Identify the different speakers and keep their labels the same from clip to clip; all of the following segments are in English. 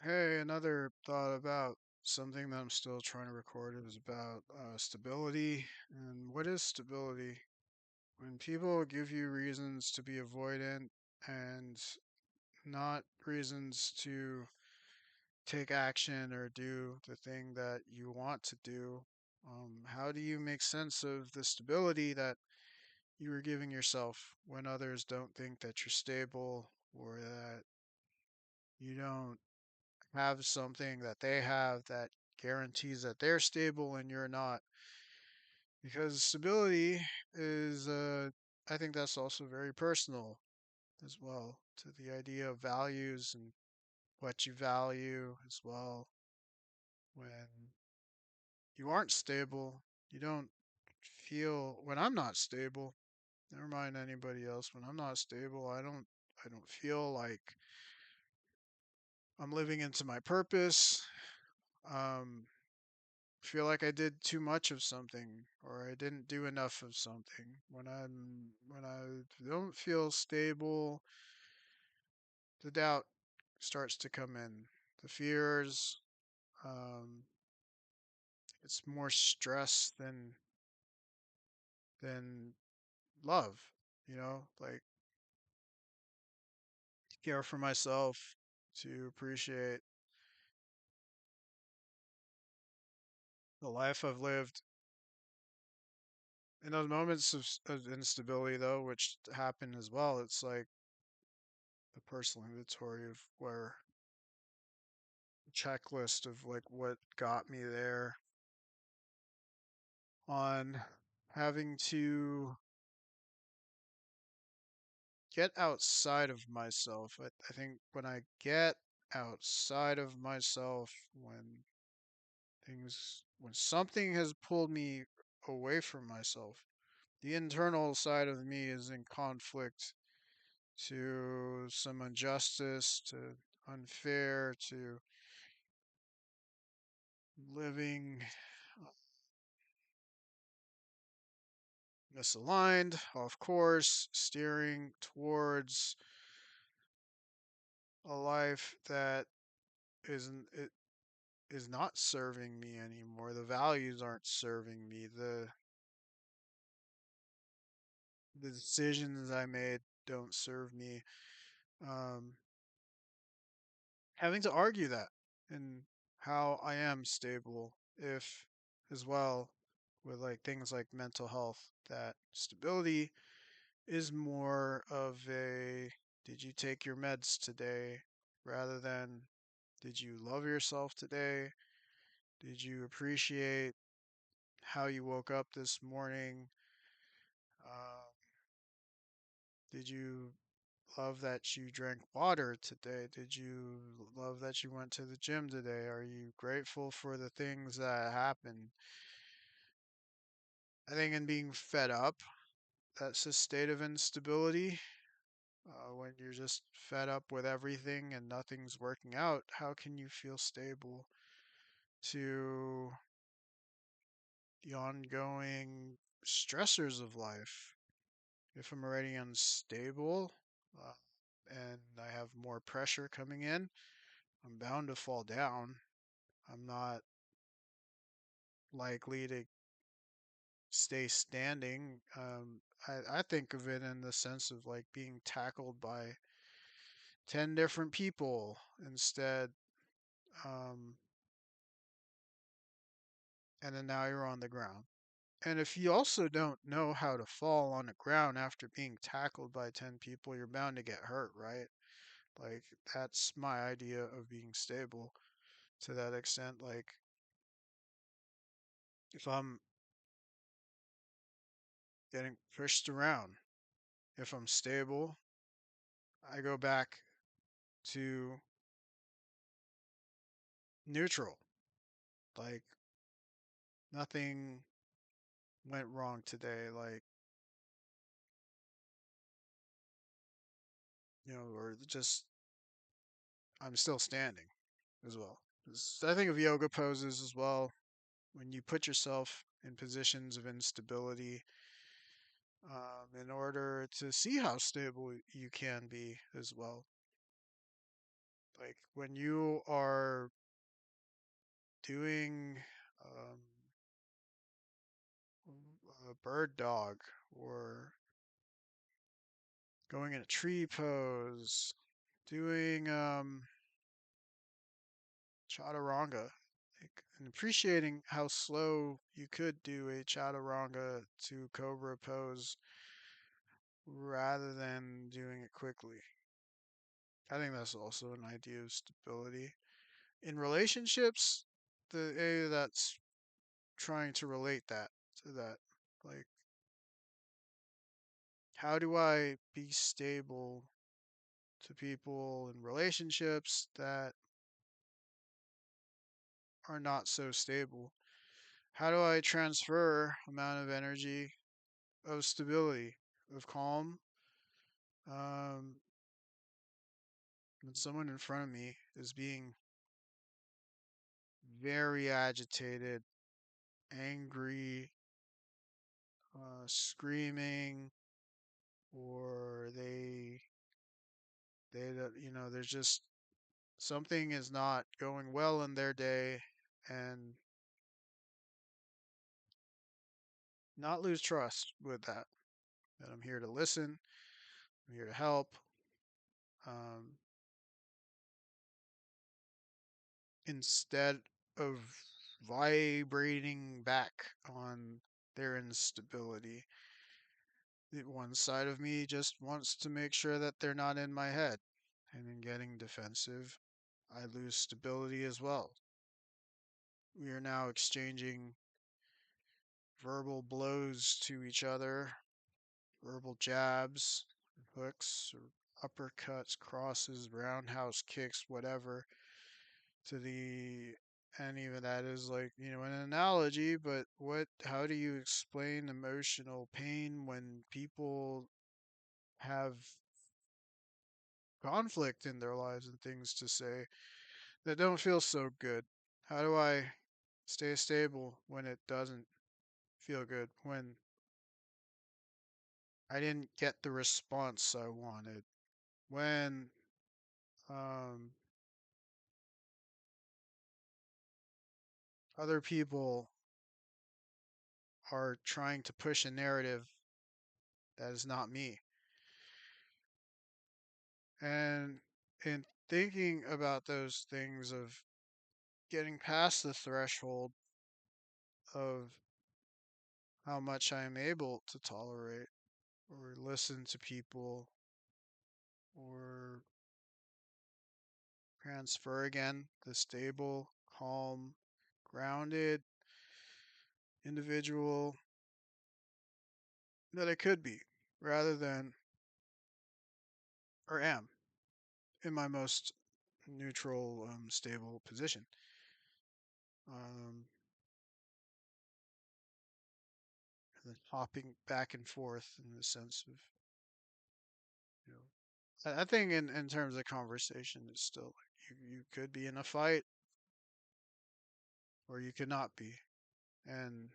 Speaker 1: Hey, another thought about something that I'm still trying to record is about stability. And what is stability? When people give you reasons to be avoidant and not reasons to take action or do the thing that you want to do, how do you make sense of the stability that you were giving yourself when others don't think that you're stable or that you don't have something that they have that guarantees that they're stable and you're not? Because stability is, I think that's also very personal as well to the idea of values and what you value as well. When you aren't stable, you don't feel, when I'm not stable, never mind anybody else, when I'm not stable, I don't feel like I'm living into my purpose. Um, feel like I did too much of something or I didn't do enough of something. When I don't feel stable, the doubt starts to come in. The fears, um, it's more stress than love, like care for myself, to appreciate the life I've lived. In those moments of instability though, which happen as well, it's like the personal inventory of where checklist of like what got me there on having to get outside of myself. I think when I get outside of myself, when something has pulled me away from myself, the internal side of me is in conflict to some injustice, to unfair, to living misaligned, off course, steering towards a life that isn't it is not serving me anymore. The values aren't serving me. The decisions I made don't serve me. Um, having to argue that and how I am stable, if as well with like things like mental health, that stability is more of a did you take your meds today rather than did you love yourself today? Did you appreciate how you woke up this morning? Uh, did you love that you drank water today? Did you love that you went to the gym today? Are you grateful for the things that happened? I think in being fed up, that's a state of instability. When you're just fed up with everything and nothing's working out, how can you feel stable to the ongoing stressors of life? If I'm already unstable, uh, and I have more pressure coming in, I'm bound to fall down. I'm not likely to stay standing. I think of it in the sense of like being tackled by 10 different people instead. Um, and then now you're on the ground. And if you also don't know how to fall on the ground after being tackled by 10 people, you're bound to get hurt, right? Like, that's my idea of being stable to that extent. Like, if I'm getting pushed around, if I'm stable, I go back to neutral. Like, nothing went wrong today. Like, or just I'm still standing as well. 'Cause I think of yoga poses as well. When you put yourself in positions of instability, in order to see how stable you can be as well. Like when you are doing um, a bird dog or going in a tree pose, doing chaturanga, like, and appreciating how slow you could do a chaturanga to cobra pose rather than doing it quickly. I think that's also an idea of stability. In relationships, the area that's trying to relate that to that, like, how do I be stable to people in relationships that are not so stable? How do I transfer amount of energy of stability, of calm, um, when someone in front of me is being very agitated, angry, screaming, or there's just something is not going well in their day, and not lose trust with that. That I'm here to listen, I'm here to help, um, instead of vibrating back on their instability. One side of me just wants to make sure that they're not in my head. And in getting defensive, I lose stability as well. We are now exchanging verbal blows to each other, verbal jabs, hooks, or uppercuts, crosses, roundhouse kicks, whatever, to the and even that is like, an analogy, but how do you explain emotional pain when people have conflict in their lives and things to say that don't feel so good? How do I stay stable when it doesn't feel good, when I didn't get the response I wanted, when um, other people are trying to push a narrative that is not me? And in thinking about those things of getting past the threshold of how much I am able to tolerate or listen to people or transfer again the stable, calm, grounded individual that I could be rather than or am in my most neutral, stable position. Um, and then hopping back and forth in the sense of, you know, I think in terms of conversation, it's still like you could be in a fight or you could not be. And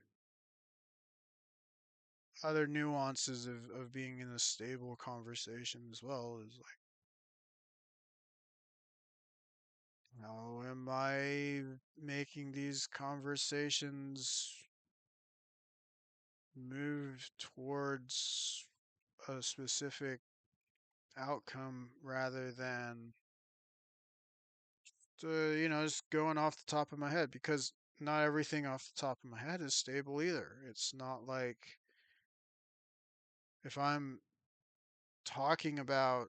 Speaker 1: other nuances of being in a stable conversation as well is like, how am I making these conversations move towards a specific outcome rather than just going off the top of my head, because not everything off the top of my head is stable either. It's not like if I'm talking about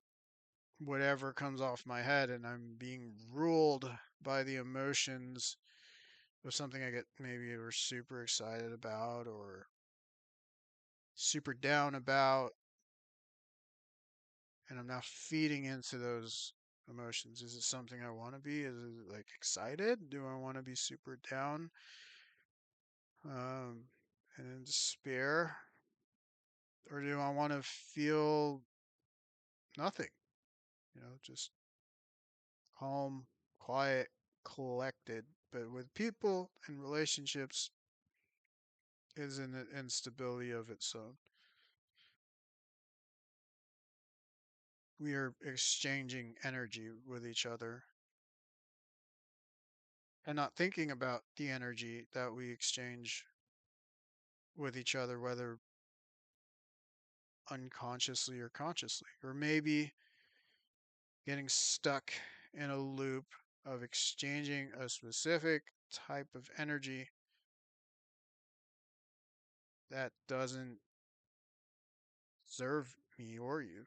Speaker 1: whatever comes off my head and I'm being ruled by the emotions of something I get maybe or super excited about or super down about, and I'm now feeding into those emotions. Is it something I want to be? Is it like excited? Do I want to be super down, um, and in despair, or do I want to feel nothing? Just calm, quiet, collected. But with people and relationships, is an instability of its own. We are exchanging energy with each other. and not thinking about the energy that we exchange with each other, whether unconsciously or consciously, or maybe getting stuck in a loop of exchanging a specific type of energy that doesn't serve me or you.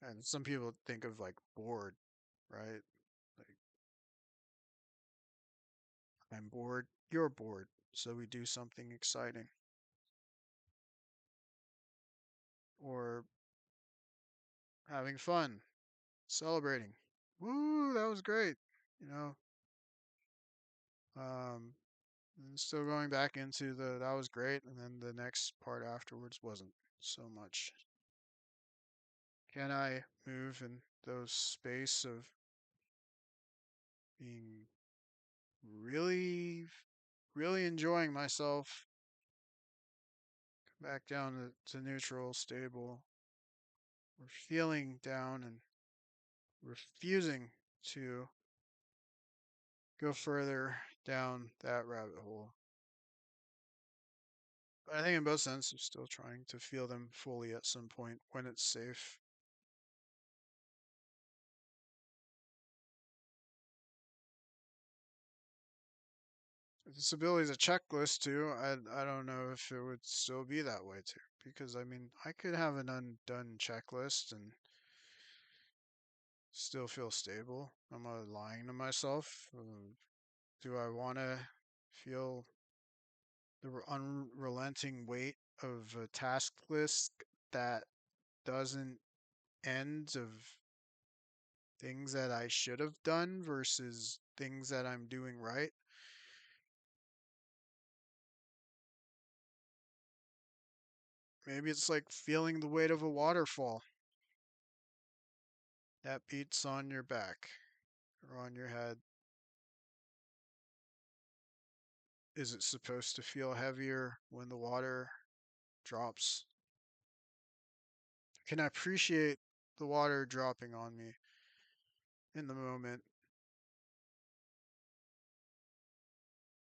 Speaker 1: And some people think of like bored, right? Like, I'm bored, you're bored, so we do something exciting. Or having fun, celebrating. Woo, that was great. You know, um, and still going back into the that was great, and then the next part afterwards wasn't so much. Can I move in those space of being really, really enjoying myself, back down to neutral, stable, or feeling down and refusing to go further down that rabbit hole? But I think in both senses, still trying to feel them fully at some point when it's safe. If disability is a checklist too, I don't know if it would still be that way too. Because I mean, I could have an undone checklist and still feel stable. Am I lying to myself? Do I want to feel the unrelenting weight of a task list that doesn't end, of things that I should have done versus things that I'm doing right? Maybe it's like feeling the weight of a waterfall that beats on your back or on your head. Is it supposed to feel heavier when the water drops? Can I appreciate the water dropping on me in the moment?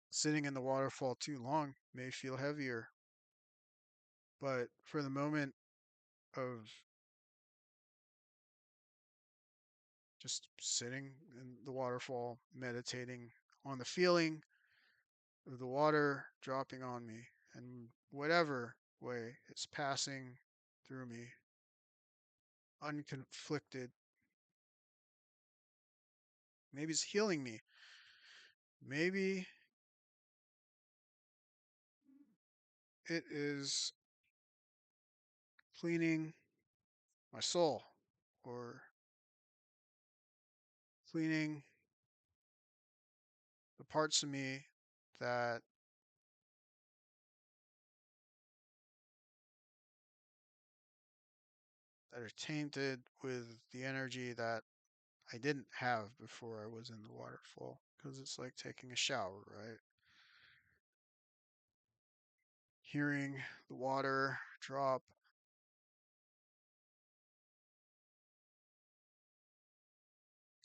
Speaker 1: Sitting in the waterfall too long may feel heavier, but for the moment of just sitting in the waterfall, meditating on the feeling of the water dropping on me and whatever way it's passing through me, unconflicted, maybe it's healing me. Maybe it is cleaning my soul or cleaning the parts of me that that are tainted with the energy that I didn't have before I was in the waterfall, because it's like taking a shower, right? Hearing the water drop,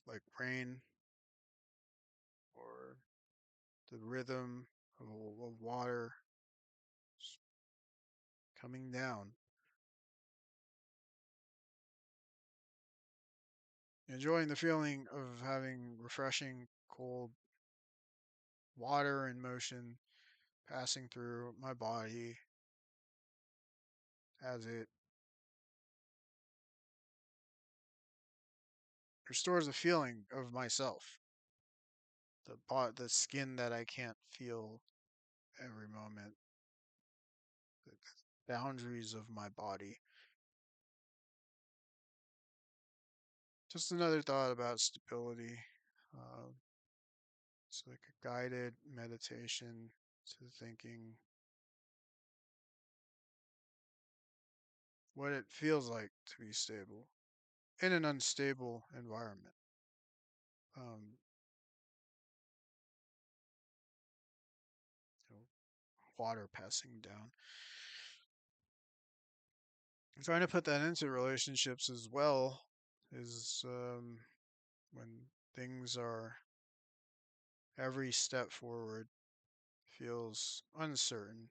Speaker 1: like rain, or the rhythm of water coming down. Enjoying the feeling of having refreshing cold water in motion passing through my body as it restores the feeling of myself, the skin that I can't feel every moment, the boundaries of my body. Just another thought about stability. Uh, it's like a guided meditation to thinking what it feels like to be stable in an unstable environment. Um, you know, water passing down. I'm trying to put that into relationships as well. Is when things are every step forward feels uncertain,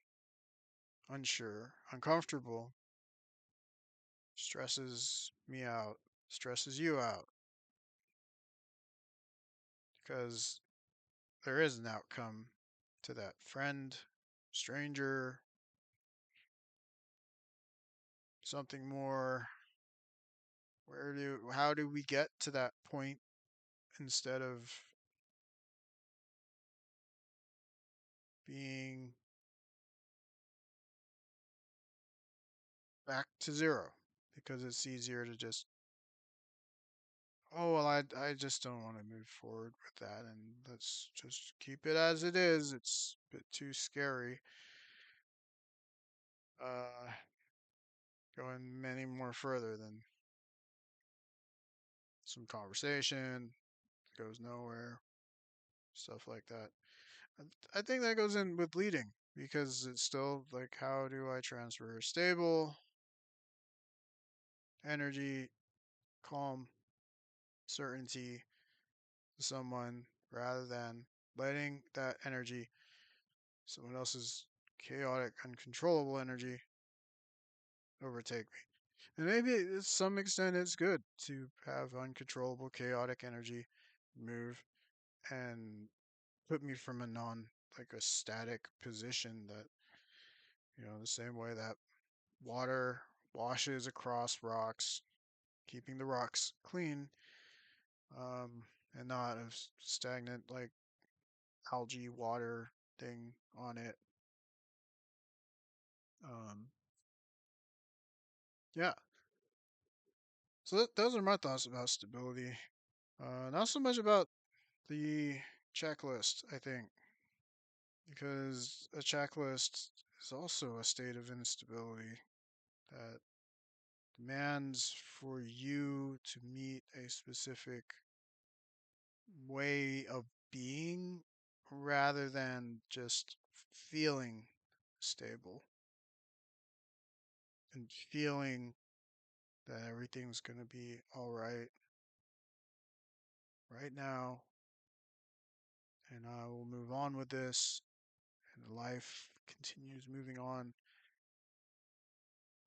Speaker 1: unsure, uncomfortable, stresses me out, stresses you out, because there is an outcome to that friend, stranger, something more. How do we get to that point instead of being back to zero? Because it's easier to just, oh, well, I just don't want to move forward with that, and let's just keep it as it is. It's a bit too scary. Uh, Going many more further than some conversation goes nowhere, stuff like that. I think that goes in with leading because it's still like, how do I transfer stable energy, calm, certainty to someone rather than letting that energy, someone else's chaotic, uncontrollable energy, overtake me. And maybe to some extent it's good to have uncontrollable, chaotic energy move and put me from a like a static position that, the same way that water washes across rocks, keeping the rocks clean, um, and not a stagnant, like, algae water thing on it. Um, yeah. So those are my thoughts about stability. Not so much about the checklist, I think, because a checklist is also a state of instability that demands for you to meet a specific way of being rather than just feeling stable and feeling that everything's going to be all right now, and I will move on with this, and life continues moving on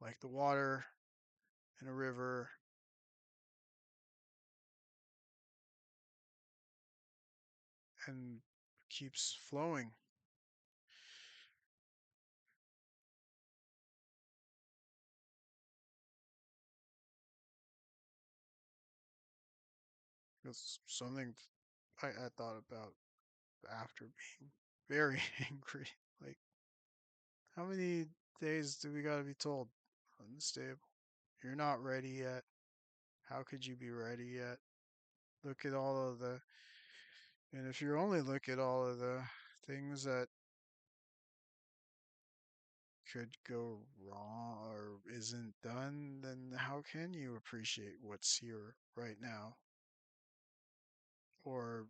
Speaker 1: like the water in a river and keeps flowing. It's something I thought about after being very angry. Like, how many days do we gotta be told? Unstable. You're not ready yet. How could you be ready yet? Look at all of the, and if you only look at all of the things that could go wrong or isn't done, then how can you appreciate what's here right now? Or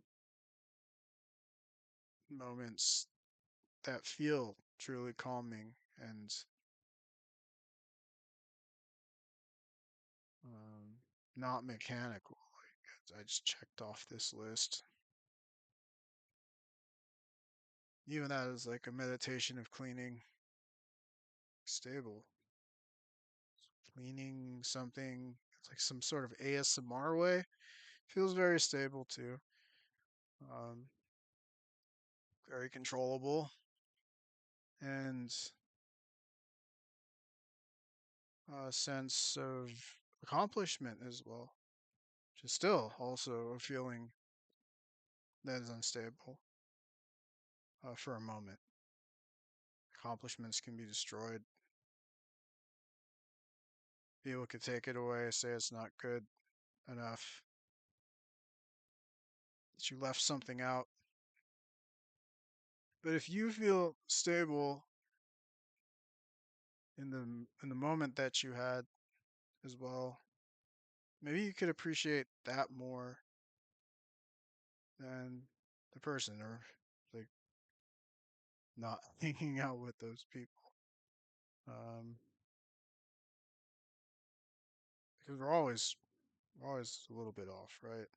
Speaker 1: moments that feel truly calming and, um, not mechanical. Like, I just checked off this list. Even that is like a meditation of cleaning, stable. Cleaning something, it's like some sort of ASMR way. Feels very stable too. Um, Very controllable and a sense of accomplishment as well, which is still also a feeling that is unstable for a moment. Accomplishments can be destroyed. People could take it away, say it's not good enough, that you left something out. But if you feel stable in the moment that you had as well, maybe you could appreciate that more than the person, or like not hanging out with those people. Um, because we're always a little bit off, right?